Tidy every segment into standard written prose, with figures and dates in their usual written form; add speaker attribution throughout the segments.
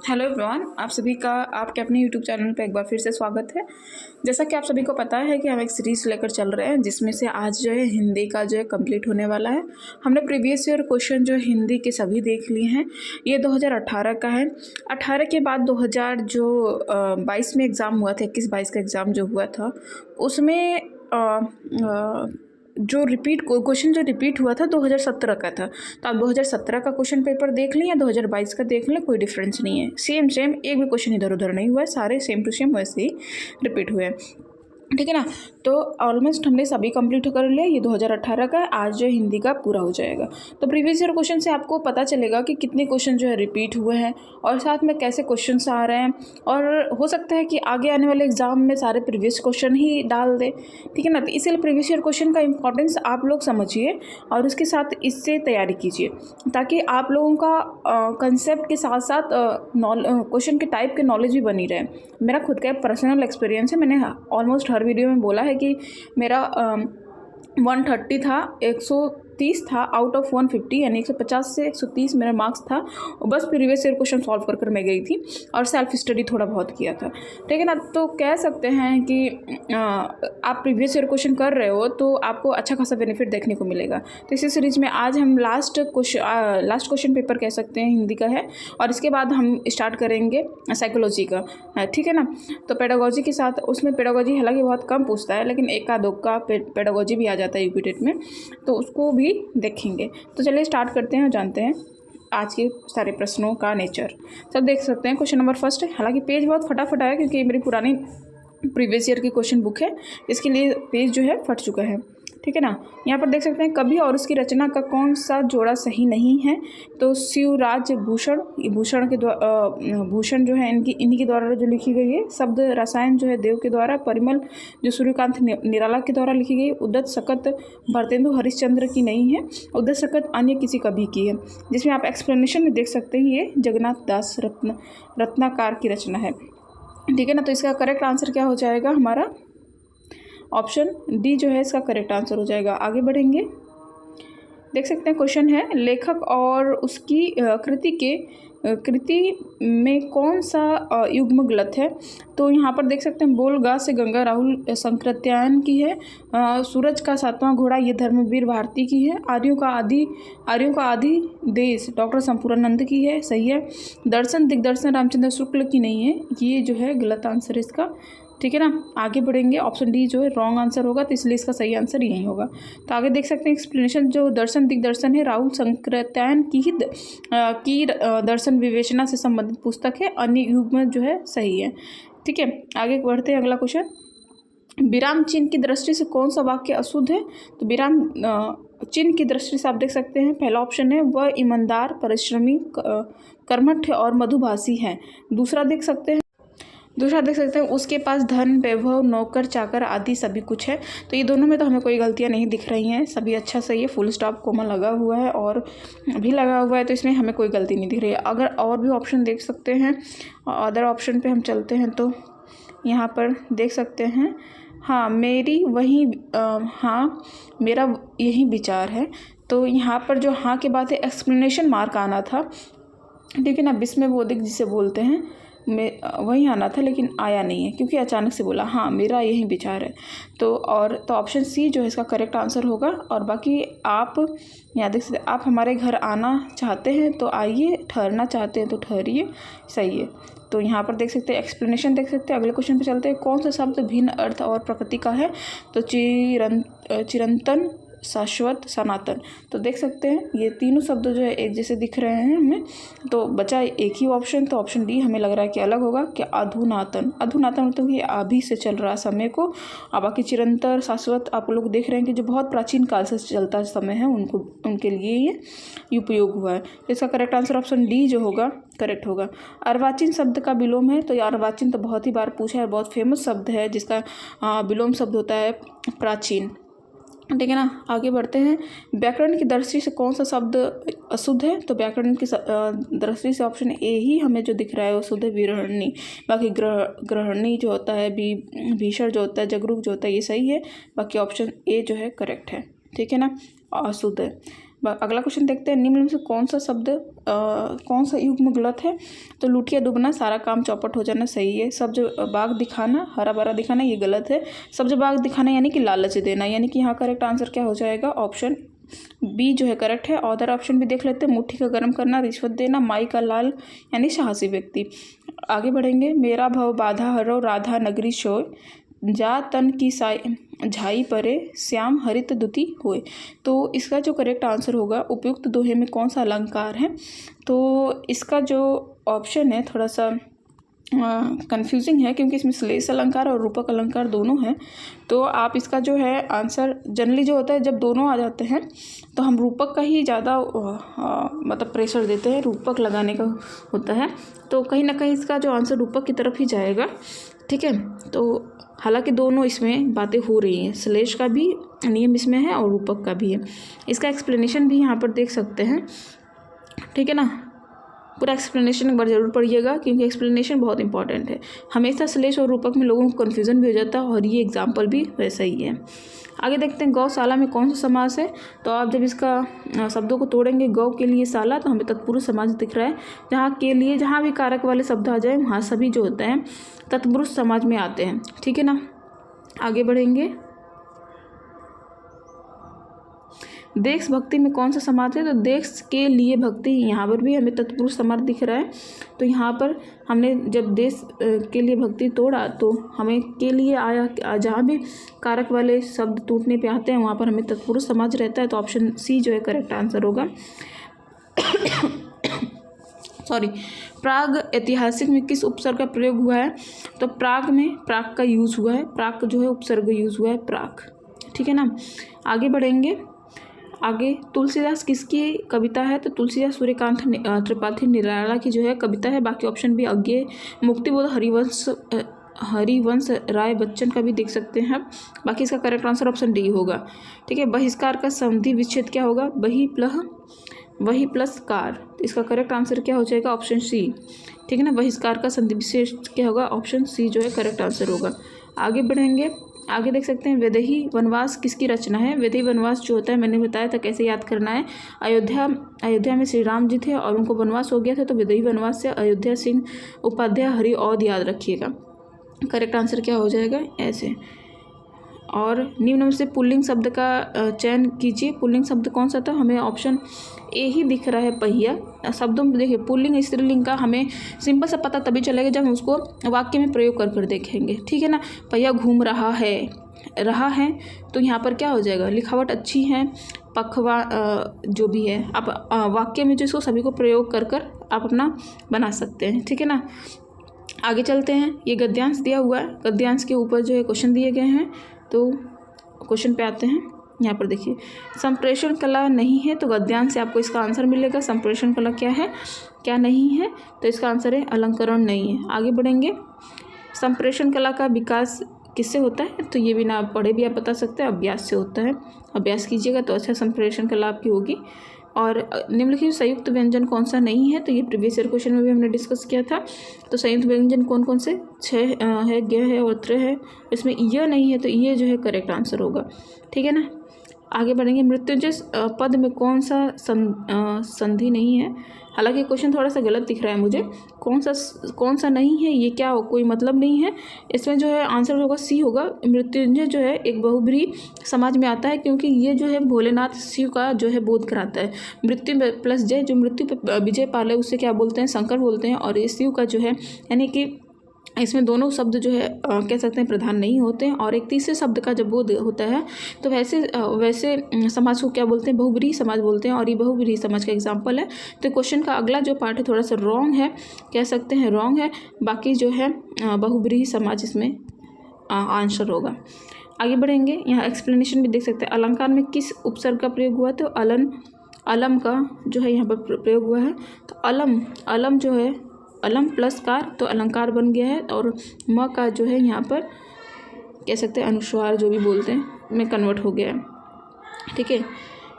Speaker 1: Hello everyone, आप सभी का आपके अपने यूट्यूब चैनल पे एक बार फिर से स्वागत है। जैसा कि आप सभी को पता है कि हम एक सीरीज़ लेकर चल रहे हैं जिसमें से आज जो है हिंदी का जो है कंप्लीट होने वाला है। हमने प्रीवियस ईयर क्वेश्चन जो हिंदी के सभी देख लिए हैं। ये 2018 का है। 18 के बाद 2022 में एग्ज़ाम हुआ था, 21-22 का एग्ज़ाम जो हुआ था उसमें जो रिपीट हुआ था 2017 का था। तो आप 2017 का क्वेश्चन पेपर देख लें या 2022 का देख लें, कोई डिफरेंस नहीं है। सेम एक भी क्वेश्चन इधर उधर नहीं हुआ है, सारे सेम टू सेम वैसे ही रिपीट हुए हैं। ठीक है ना। तो ऑलमोस्ट हमने सभी कंप्लीट कर लिया। ये 2018 का है, आज जो हिंदी का पूरा हो जाएगा। तो प्रीवियस ईयर क्वेश्चन से आपको पता चलेगा कि कितने क्वेश्चन जो है रिपीट हुए हैं और साथ में कैसे क्वेश्चंस आ रहे हैं। और हो सकता है कि आगे आने वाले एग्जाम में सारे प्रीवियस क्वेश्चन ही डाल दे। ठीक है ना। तो इसीलिए प्रीवियस ईयर क्वेश्चन का इंपॉर्टेंस आप लोग समझिए और उसके साथ इससे तैयारी कीजिए, ताकि आप लोगों का कंसेप्ट के साथ साथ क्वेश्चन के टाइप के नॉलेज भी बनी रहे। मेरा खुद का पर्सनल एक्सपीरियंस है। मैंने ऑलमोस्ट हर वीडियो में बोला है कि मेरा 130 था, 130 था आउट ऑफ 150, यानी 150 से 130 मेरा मार्क्स था। और बस प्रीवियस ईयर क्वेश्चन सॉल्व कर मैं गई थी और सेल्फ स्टडी थोड़ा बहुत किया था। ठीक है ना। तो कह सकते हैं कि आप प्रीवियस ईयर क्वेश्चन कर रहे हो तो आपको अच्छा खासा बेनिफिट देखने को मिलेगा। तो इसी सीरीज में आज हम लास्ट क्वेश्चन पेपर कह सकते हैं हिंदी का है, और इसके बाद हम स्टार्ट करेंगे साइकोलॉजी का। ठीक है ना। तो पेडागोजी के साथ, उसमें पेडागोजी हालांकि बहुत कम पूछता है, लेकिन एक का दो का पेडागोजी भी आ जाता है यूपीटेट में, तो उसको भी देखेंगे। तो चलिए स्टार्ट करते हैं और जानते हैं आज के सारे प्रश्नों का नेचर। सब देख सकते हैं। क्वेश्चन नंबर फर्स्ट है, हालांकि पेज बहुत फटाफट है क्योंकि मेरी पुरानी प्रीवियस ईयर की क्वेश्चन बुक है, इसके लिए पेज जो है फट चुका है। ठीक है ना। यहाँ पर देख सकते हैं, कवि और उसकी रचना का कौन सा जोड़ा सही नहीं है। तो शिवराज भूषण, भूषण जो है इन्हीं के द्वारा जो लिखी गई है। शब्द रसायन जो है देव के द्वारा। परिमल जो सूर्यकांत निराला के द्वारा लिखी गई। उद्यत सकत भारतेंदु हरिश्चंद्र की नहीं है। उद्यत सकत अन्य किसी कवि की है, जिसमें आप एक्सप्लेनेशन में देख सकते हैं ये जगन्नाथ दास रत्नाकर की रचना है। ठीक है ना। तो इसका करेक्ट आंसर क्या हो जाएगा, हमारा ऑप्शन डी जो है इसका करेक्ट आंसर हो जाएगा। आगे बढ़ेंगे, देख सकते हैं क्वेश्चन है, लेखक और उसकी कृति में कौन सा युग्म गलत है। तो यहाँ पर देख सकते हैं, बोल गा से गंगा राहुल संकृत्यायन की है। सूरज का सातवां घोड़ा ये धर्मवीर भारती की है। आर्यों का आदि देश डॉक्टर संपूर्णानंद की है, सही है। दर्शन दिग्दर्शन रामचंद्र शुक्ल की नहीं है, ये जो है गलत आंसर इसका। ठीक है ना। आगे बढ़ेंगे, ऑप्शन डी जो है रॉन्ग आंसर होगा, तो इसलिए इसका सही आंसर यही होगा। तो आगे देख सकते हैं एक्सप्लेनेशन, जो दर्शन दिग्दर्शन है राहुल संकृत्यायन की दर्शन विवेचना से संबंधित पुस्तक है। अन्य युग्म जो है सही है। ठीक है। आगे बढ़ते हैं, अगला क्वेश्चन, विराम चिन्ह की दृष्टि से कौन सा वाक्य अशुद्ध है। तो विराम चिन्ह की दृष्टि से आप देख सकते हैं, पहला ऑप्शन है वह ईमानदार, परिश्रमी, कर्मठ और मधुभाषी है। दूसरा देख सकते हैं उसके पास धन, वैभव, नौकर चाकर आदि सभी कुछ है। तो ये दोनों में तो हमें कोई गलतियां नहीं दिख रही हैं, सभी अच्छा सही है। फुल स्टॉप कोमा लगा हुआ है और भी लगा हुआ है, तो इसमें हमें कोई गलती नहीं दिख रही है। अगर और भी ऑप्शन देख सकते हैं, अदर ऑप्शन पे हम चलते हैं, तो यहाँ पर देख सकते हैं, हाँ मेरा यही विचार है। तो यहाँ पर जो हाँ के बाद है एक्सप्लेनेशन मार्क आना था। ठीक है ना। विस्मयबोधिक जिसे बोलते हैं, वही आना था, लेकिन आया नहीं है क्योंकि अचानक से बोला हाँ मेरा यही विचार है। तो ऑप्शन सी जो है इसका करेक्ट आंसर होगा। और बाकी आप यहाँ देख सकते, आप हमारे घर आना चाहते हैं तो आइए, ठहरना चाहते हैं तो ठहरिए, सही है। तो यहाँ पर देख सकते हैं एक्सप्लेनेशन देख सकते हैं। अगले क्वेश्चन पे चलते हैं, कौन सा शब्द भिन्न अर्थ और प्रकृति का है। तो चिरंतन, शाश्वत, सनातन। तो देख सकते हैं ये तीनों शब्द जो है एक जैसे दिख रहे हैं हमें, तो बचा एक ही ऑप्शन। तो ऑप्शन डी हमें लग रहा है कि अलग होगा, कि अधुनातन मतलब ये अभी से चल रहा समय को। अब बाकी चिरंतर, शाश्वत आप लोग देख रहे हैं कि जो बहुत प्राचीन काल से चलता समय है उनके लिए ये उपयोग हुआ है। इसका करेक्ट आंसर ऑप्शन डी जो होगा करेक्ट होगा। अर्वाचीन शब्द का विलोम है। तो ये अर्वाचीन तो बहुत ही बार पूछा है, बहुत फेमस शब्द है जिसका विलोम शब्द होता है प्राचीन। ठीक है ना। आगे बढ़ते हैं, व्याकरण की दृष्टि से कौन सा शब्द अशुद्ध है। तो व्याकरण की दृष्टि से ऑप्शन ए ही हमें जो दिख रहा है वो शुद्ध है, विरहणी। बाकी ग्रहणी जो होता है, भीषण जो होता है, जगरूप जो होता है, ये सही है। बाकी ऑप्शन ए जो है करेक्ट है। ठीक है ना, अशुद्ध है। अगला क्वेश्चन देखते हैं, निम्न में से कौन सा युग्म गलत है। तो लुटिया डूबना, सारा काम चौपट हो जाना सही है। सब्ज बाग दिखाना, हरा भरा दिखाना, ये गलत है। सब्ज बाग दिखाना यानी कि लालच देना, यानी कि यहाँ करेक्ट आंसर क्या हो जाएगा, ऑप्शन बी जो है करेक्ट है। अदर ऑप्शन भी देख लेते हैं, मुट्ठी का गर्म करना, रिश्वत देना, माई का लाल यानी साहसी व्यक्ति। आगे बढ़ेंगे, मेरा भव बाधा हरो, राधा नगरी सोय, जा तन की झाई परे, श्याम हरित दुति होए। तो इसका जो करेक्ट आंसर होगा, उपयुक्त दोहे में कौन सा अलंकार है। तो इसका जो ऑप्शन है थोड़ा सा कंफ्यूजिंग है, क्योंकि इसमें श्लेष अलंकार और रूपक अलंकार दोनों हैं। तो आप इसका जो है आंसर, जनरली जो होता है जब दोनों आ जाते हैं तो हम रूपक का ही ज़्यादा मतलब प्रेशर देते हैं, रूपक लगाने का होता है। तो कहीं ना कहीं इसका जो आंसर रूपक की तरफ ही जाएगा, ठीक है। तो हालांकि दोनों इसमें बातें हो रही हैं, श्लेष का भी नियम इसमें है और रूपक का भी है। इसका एक्सप्लेनेशन भी यहाँ पर देख सकते हैं, ठीक है ना। पूरा एक्सप्लेनेशन एक बार जरूर पढ़िएगा, क्योंकि एक्सप्लेनेशन बहुत इंपॉर्टेंट है। हमेशा श्लेष और रूपक में लोगों को कन्फ्यूज़न भी हो जाता है, और ये एग्जाम्पल भी वैसा ही है। आगे देखते हैं, गौशाला में कौन सा समास है। तो आप जब इसका शब्दों को तोड़ेंगे, गौ के लिए शाला, तो हमें तत्पुरुष समास दिख रहा है। जहाँ के लिए, जहाँ भी कारक वाले शब्द आ जाए, वहाँ सभी जो होते हैं तत्पुरुष समाज में आते हैं, ठीक है ना। आगे बढ़ेंगे, देश भक्ति में कौन सा समाज है। तो देश के लिए भक्ति, यहाँ पर भी हमें तत्पुरुष समाज दिख रहा है। तो यहाँ पर हमने जब देश के लिए भक्ति तोड़ा, तो हमें के लिए आया, जहाँ भी कारक वाले शब्द टूटने पे आते हैं वहाँ पर हमें तत्पुरुष समाज रहता है। तो ऑप्शन सी जो है करेक्ट आंसर होगा। सॉरी, प्राग ऐतिहासिक में किस उपसर्ग का प्रयोग हुआ है। तो प्राग में प्राग का यूज़ हुआ है, प्राग जो है उपसर्ग यूज़ हुआ है, प्राग, ठीक है ना। आगे बढ़ेंगे, आगे तुलसीदास किसकी कविता है। तो तुलसीदास सूर्यकांत त्रिपाठी निराला की जो है कविता है। बाकी ऑप्शन भी अज्ञे, मुक्तिबोध, हरिवंश राय बच्चन का भी देख सकते हैं। बाकी इसका करेक्ट आंसर ऑप्शन डी होगा, ठीक है। बहिष्कार का संधि विच्छेद क्या होगा, वही प्लस कार। इसका करेक्ट आंसर क्या हो जाएगा, ऑप्शन सी, ठीक है ना। बहिष्कार का संधि विच्छेद क्या होगा, ऑप्शन सी जो है करेक्ट आंसर होगा। आगे बढ़ेंगे, आगे देख सकते हैं, वैदेही वनवास किसकी रचना है। वैदेही वनवास जो होता है, मैंने बताया था कैसे याद करना है। अयोध्या में श्री राम जी थे और उनको वनवास हो गया था, तो वैदेही वनवास से अयोध्या सिंह उपाध्याय हरि औध याद रखिएगा। करेक्ट आंसर क्या हो जाएगा, ऐसे। और निम्न में से पुल्लिंग शब्द का चयन कीजिए। पुल्लिंग शब्द कौन सा था, हमें ऑप्शन ए ही दिख रहा है, पहिया। शब्दों में देखिए, पुल्लिंग स्त्रीलिंग का हमें सिंपल सा पता तभी चलेगा जब हम उसको वाक्य में प्रयोग कर देखेंगे, ठीक है ना। पहिया घूम रहा है, तो यहाँ पर क्या हो जाएगा, लिखावट अच्छी है, पखवा जो भी है, आप वाक्य में जो इसको सभी को प्रयोग कर आप अपना बना सकते हैं, ठीक है ना। आगे चलते हैं, ये गद्यांश दिया हुआ है, गद्यांश के ऊपर जो है क्वेश्चन दिए गए हैं। तो क्वेश्चन पे आते हैं, यहाँ पर देखिए, संप्रेषण कला नहीं है, तो गद्यांश से आपको इसका आंसर मिलेगा। संप्रेषण कला क्या है, क्या नहीं है, तो इसका आंसर है अलंकरण नहीं है। आगे बढ़ेंगे, संप्रेषण कला का विकास किससे होता है। तो ये बिना पढ़े भी आप बता सकते हैं, अभ्यास से होता है। अभ्यास कीजिएगा तो अच्छा संप्रेषण कला आपकी होगी। और निम्नलिखित संयुक्त व्यंजन कौन सा नहीं है। तो ये प्रीवियस ईयर क्वेश्चन में भी हमने डिस्कस किया था। तो संयुक्त व्यंजन कौन कौन से, 6 है, ग है और त्र है। इसमें य नहीं है, तो ये जो है करेक्ट आंसर होगा, ठीक है ना। आगे बढ़ेंगे, मृत्युंजय पद में कौन सा संधि नहीं है। हालांकि क्वेश्चन थोड़ा सा गलत दिख रहा है मुझे, कौन सा नहीं है, ये क्या हो, कोई मतलब नहीं है। इसमें जो है आंसर होगा सी होगा। मृत्युंजय जो है एक बहुब्रीहि समाज में आता है, क्योंकि ये जो है भोलेनाथ शिव का जो है बोध कराता है। मृत्यु प्लस जय, जो मृत्यु पे विजय पाले उसे क्या बोलते हैं, शंकर बोलते हैं। और ये शिव का जो है, यानी कि इसमें दोनों शब्द जो है कह सकते हैं प्रधान नहीं होते हैं। और एक तीसरे शब्द का जब बोध होता है, तो वैसे समाज को क्या बोलते हैं, बहुब्रीहि समाज बोलते हैं। और ये बहुब्रीहि समाज का एग्जाम्पल है। तो क्वेश्चन का अगला जो पार्ट है थोड़ा सा रॉन्ग है, कह सकते हैं रॉन्ग है। बाकी जो है बहुब्रीहि समाज इसमें आंसर होगा। आगे बढ़ेंगे, यहाँ एक्सप्लेनेशन भी देख सकते हैं। अलंकार में किस उपसर्ग का प्रयोग हुआ, तो अलम का जो है यहाँ पर प्रयोग हुआ है। तो अलम जो है, अलम प्लस कार, तो अलंकार बन गया है। और म का जो है यहाँ पर कह सकते हैं अनुस्वार जो भी बोलते हैं में कन्वर्ट हो गया है, ठीक है।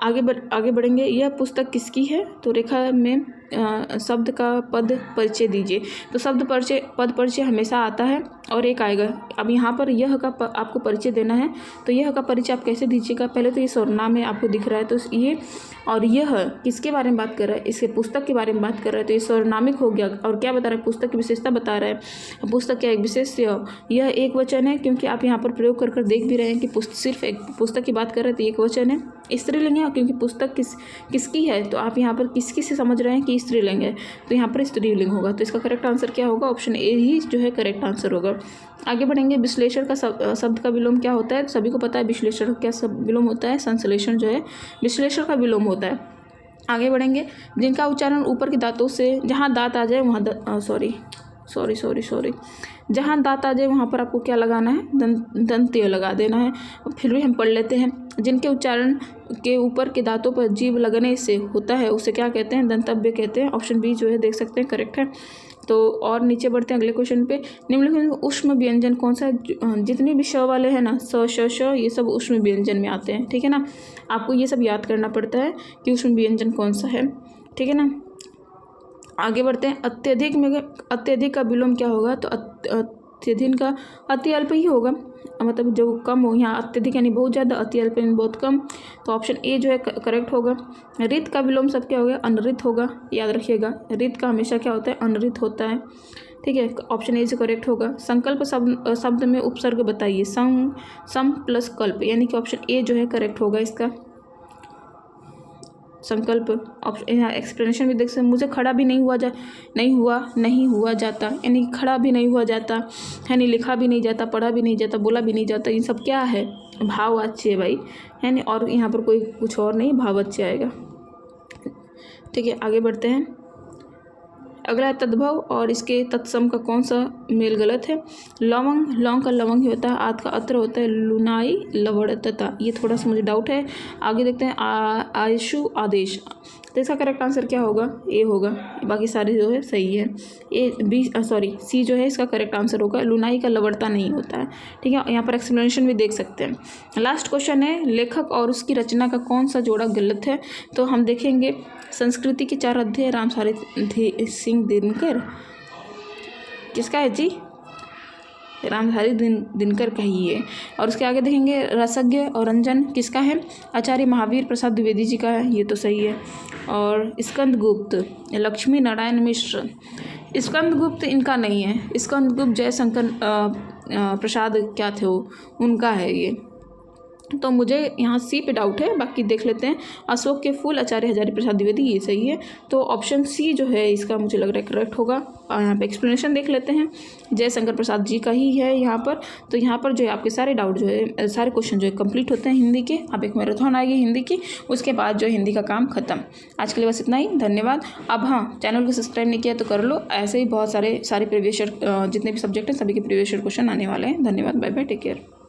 Speaker 1: आगे बढ़ेंगे, यह पुस्तक किसकी है। तो रेखा में शब्द का पद परिचय दीजिए। तो शब्द परिचय पद परिचय हमेशा आता है और एक आएगा। अब यहाँ पर यह का आपको परिचय देना है, तो यह का परिचय आप कैसे दीजिएगा? पहले तो ये सर्वनाम है, आपको दिख रहा है, तो ये और यह किसके बारे में बात कर रहा है? इसके पुस्तक के बारे में बात कर रहा है, तो ये सर्वनामिक हो गया। और क्या बता रहा है? पुस्तक की विशेषता बता रहा है। पुस्तक क्या एक विशेष यह एक वचन है, क्योंकि आप यहाँ पर प्रयोग कर देख भी रहे हैं कि सिर्फ एक पुस्तक की बात कर रहे हैं, तो एक वचन है। स्त्रीलिंग है, क्योंकि पुस्तक किसकी है, तो आप यहाँ पर किसकी से समझ रहे हैं कि स्त्रीलिंग है, तो यहाँ पर स्त्रीलिंग होगा। तो इसका करेक्ट आंसर क्या होगा? ऑप्शन ए ही जो है करेक्ट आंसर होगा। आगे बढ़ेंगे। विश्लेषण का शब्द का विलोम क्या होता है? सभी को पता है विश्लेषण का क्या विलोम होता है? संश्लेषण जो है विश्लेषण का विलोम होता है। आगे बढ़ेंगे। जिनका उच्चारण ऊपर के दांतों से, जहाँ दांत आ जाए वहाँ जहाँ दांत आ जाए वहाँ पर आपको क्या लगाना है? दंत्य लगा देना है। फिर भी हम पढ़ लेते हैं। जिनके उच्चारण के ऊपर के दांतों पर जीभ लगने से होता है उसे क्या कहते हैं? दंतव्य कहते हैं। ऑप्शन बी जो है देख सकते हैं करेक्ट है। तो और नीचे बढ़ते हैं अगले क्वेश्चन पे। निम्नलिखित में ऊष्म व्यंजन कौन सा है? जितने भी श वाले हैं ना, स श श, ये सब ऊष्म व्यंजन में आते हैं, ठीक है ना। आपको ये सब याद करना पड़ता है कि ऊष्म व्यंजन कौन सा है, ठीक है ना। आगे बढ़ते हैं। अत्यधिक का विलोम क्या होगा? तो अत्यधिक का अति अल्प ही होगा, मतलब जो कम हो। यहाँ अत्यधिक यानी बहुत ज़्यादा, अति अल्प यानी बहुत कम। तो ऑप्शन ए जो है करेक्ट होगा। रित का विलोम सब क्या होगा? अनरित होगा, याद रखिएगा। रित का हमेशा क्या होता है? अनरित होता है, ठीक है। ऑप्शन ए से करेक्ट होगा। संकल्प शब्द में उपसर्ग बताइए। सम प्लस कल्प, यानी कि ऑप्शन ए जो है करेक्ट होगा इसका। संकल्प ऑप्शन, यहाँ एक्सप्लेनेशन भी देख सकते हैं। मुझे खड़ा भी नहीं हुआ जाता, यानी खड़ा भी नहीं हुआ जाता है, नहीं लिखा भी नहीं जाता, पढ़ा भी नहीं जाता, बोला भी नहीं जाता। ये सब क्या है? भाववाच्य है भाई, है नहीं। और यहाँ पर कोई कुछ और नहीं, भाववाच्य आएगा, ठीक है। आगे बढ़ते हैं। अगला तद्भव और इसके तत्सम का कौन सा मेल गलत है? लवंग, लौंग का लवंग ही होता है। आद का अत्र होता है। लुनाई लवणता, ये थोड़ा सा मुझे डाउट है। आगे देखते हैं। आयशु आदेश, तो इसका करेक्ट आंसर क्या होगा? ए होगा। बाकी सारे जो है सही है। सी जो है इसका करेक्ट आंसर होगा। लुनाई का लवणता नहीं होता है, ठीक है। यहाँ पर एक्सप्लेनेशन भी देख सकते हैं। लास्ट क्वेश्चन है। लेखक और उसकी रचना का कौन सा जोड़ा गलत है? तो हम देखेंगे। संस्कृति के 4 अध्याय रामधारी सिंह दिनकर, किसका है जी? रामधारी दिनकर का ही है। और उसके आगे देखेंगे। रसज्ञ और रंजन किसका है? आचार्य महावीर प्रसाद द्विवेदी जी का है, ये तो सही है। और स्कंदगुप्त, लक्ष्मी नारायण मिश्र। स्कंदगुप्त इनका नहीं है। स्कंदगुप्त जयशंकर प्रसाद क्या थे वो, उनका है ये। तो मुझे यहाँ सी पे डाउट है, बाकी देख लेते हैं। अशोक के फूल, आचार्य हजारी प्रसाद द्विवेदी, ये सही है। तो ऑप्शन सी जो है इसका मुझे लग रहा है करेक्ट होगा। और यहाँ पे एक्सप्लेनेशन देख लेते हैं। जयशंकर प्रसाद जी का ही है यहाँ पर। तो यहाँ पर जो है आपके सारे डाउट जो है, सारे क्वेश्चन जो है कंप्लीट होते हैं हिंदी के। अब एक मैराथन आएगी हिंदी की, उसके बाद जो है हिंदी का काम खत्म। आज के लिए बस इतना ही, धन्यवाद। अब हाँ, चैनल को सब्सक्राइब नहीं किया तो कर लो। ऐसे ही बहुत सारे प्रीवियस जितने भी सब्जेक्ट हैं सभी के प्रीवियस क्वेश्चन आने वाले हैं। धन्यवाद, बाय बाय, टेक केयर।